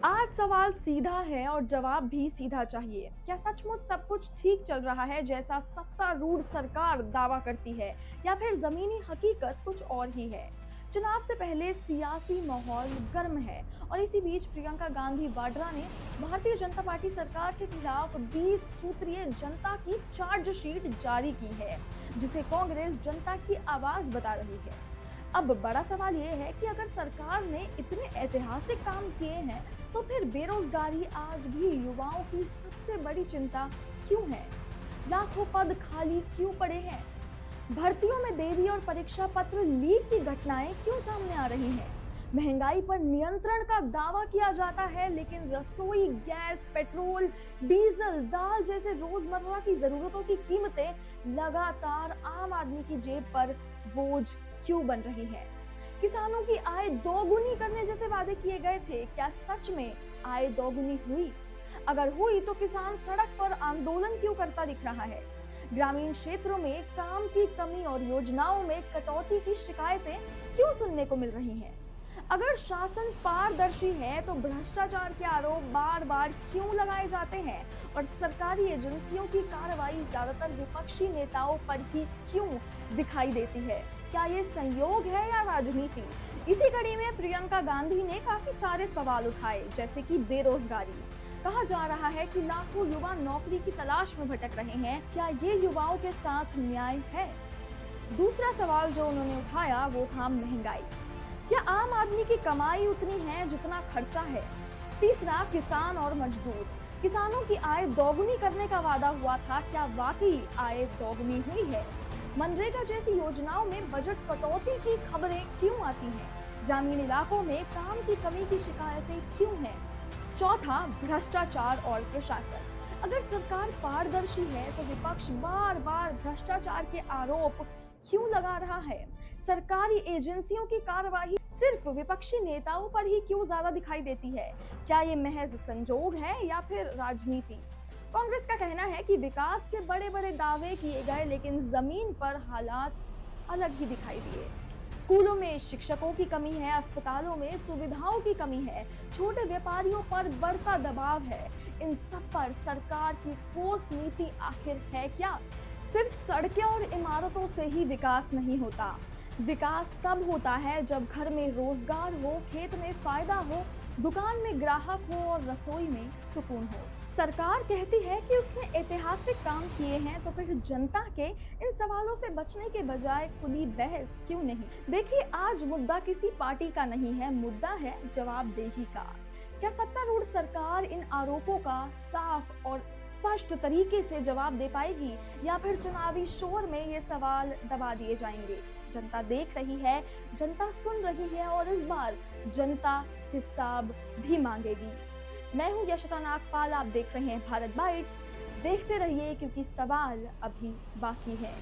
आज सवाल सीधा है और जवाब भी सीधा चाहिए। क्या सचमुच सब कुछ ठीक चल रहा है जैसा सत्तारूढ़ सरकार दावा करती है, या फिर जमीनी हकीकत कुछ और ही है? चुनाव से पहले सियासी माहौल गर्म है और इसी बीच प्रियंका गांधी वाड्रा ने भारतीय जनता पार्टी सरकार के खिलाफ 20 सूत्रीय जनता की चार्जशीट जारी की है, जिसे कांग्रेस जनता की आवाज बता रही है। अब बड़ा सवाल ये है कि अगर सरकार ने इतने ऐतिहासिक काम किए हैं, तो फिर बेरोजगारी आज भी युवाओं की सबसे बड़ी चिंता क्यों है? लाखों पद खाली क्यों पड़े हैं? भर्तियों में देरी और परीक्षा पत्र लीक की घटनाएं क्यों सामने आ रही हैं? महंगाई पर नियंत्रण का दावा किया जाता है, लेकिन रसोई गैस, पेट्रोल, डीजल, दाल जैसे रोजमर्रा की जरूरतों की कीमतें लगातार आम आदमी की जेब पर बोझ क्यों बन रही है? किसानों की आय दोगुनी करने जैसे वादे किए गए थे, क्या सच में आय दोगुनी हुई? अगर हुई तो किसान सड़क पर आंदोलन क्यों करता दिख रहा है? ग्रामीण क्षेत्रों में काम की कमी और योजनाओं में कटौती की शिकायतें क्यों सुनने को मिल रही हैं? अगर शासन पारदर्शी है तो भ्रष्टाचार के आरोप बार बार क्यों लगाए जाते हैं, और सरकारी एजेंसियों की कार्रवाई ज्यादातर विपक्षी नेताओं पर ही क्यों दिखाई देती है? क्या ये संयोग है या राजनीति? इसी कड़ी में प्रियंका गांधी ने काफी सारे सवाल उठाए, जैसे कि बेरोजगारी। कहा जा रहा है कि लाखों युवा नौकरी की तलाश में भटक रहे हैं, क्या ये युवाओं के साथ न्याय है? दूसरा सवाल जो उन्होंने उठाया वो था महंगाई। क्या आम आदमी की कमाई उतनी है जितना खर्चा है? तीसरा, किसान और मजदूर। किसानों की आय दोगुनी करने का वादा हुआ था, क्या वाकई आय दोगुनी हुई है? मनरेगा जैसी योजनाओं में बजट कटौती की खबरें क्यों आती हैं? ग्रामीण इलाकों में काम की कमी की शिकायतें क्यों हैं? चौथा, भ्रष्टाचार और प्रशासन। अगर सरकार पारदर्शी है तो विपक्ष बार बार भ्रष्टाचार के आरोप क्यों लगा रहा है? सरकारी एजेंसियों की कार्रवाई सिर्फ विपक्षी नेताओं पर ही क्यों ज्यादा दिखाई देती है? क्या ये महज संजोग है या फिर राजनीति? कांग्रेस का कहना है कि विकास के बड़े बड़े दावे किए गए, लेकिन जमीन पर हालात अलग ही दिखाई दिए। स्कूलों में शिक्षकों की कमी है, अस्पतालों में सुविधाओं की कमी है, छोटे व्यापारियों पर बढ़ता दबाव है। इन सब पर सरकार की ठोस नीति आखिर है क्या? सिर्फ सड़कें और इमारतों से ही विकास नहीं होता। विकास तब होता है जब घर में रोजगार हो, खेत में फायदा हो, दुकान में ग्राहक हो और रसोई में सुकून हो। सरकार कहती है कि उसने ऐतिहासिक काम किए हैं, तो फिर जनता के इन सवालों से बचने के बजाय खुली बहस क्यों नहीं? देखिए, आज मुद्दा किसी पार्टी का नहीं है, मुद्दा है जवाबदेही का। क्या सत्तारूढ़ सरकार इन आरोपों का साफ और स्पष्ट तरीके से जवाब दे पाएगी, या फिर चुनावी शोर में ये सवाल दबा दिए जाएंगे? जनता देख रही है, जनता सुन रही है और इस बार जनता हिसाब भी मांगेगी। मैं हूं यशिता नागपाल, आप देख रहे हैं भारत बाइट्स। देखते रहिए, क्योंकि सवाल अभी बाकी है।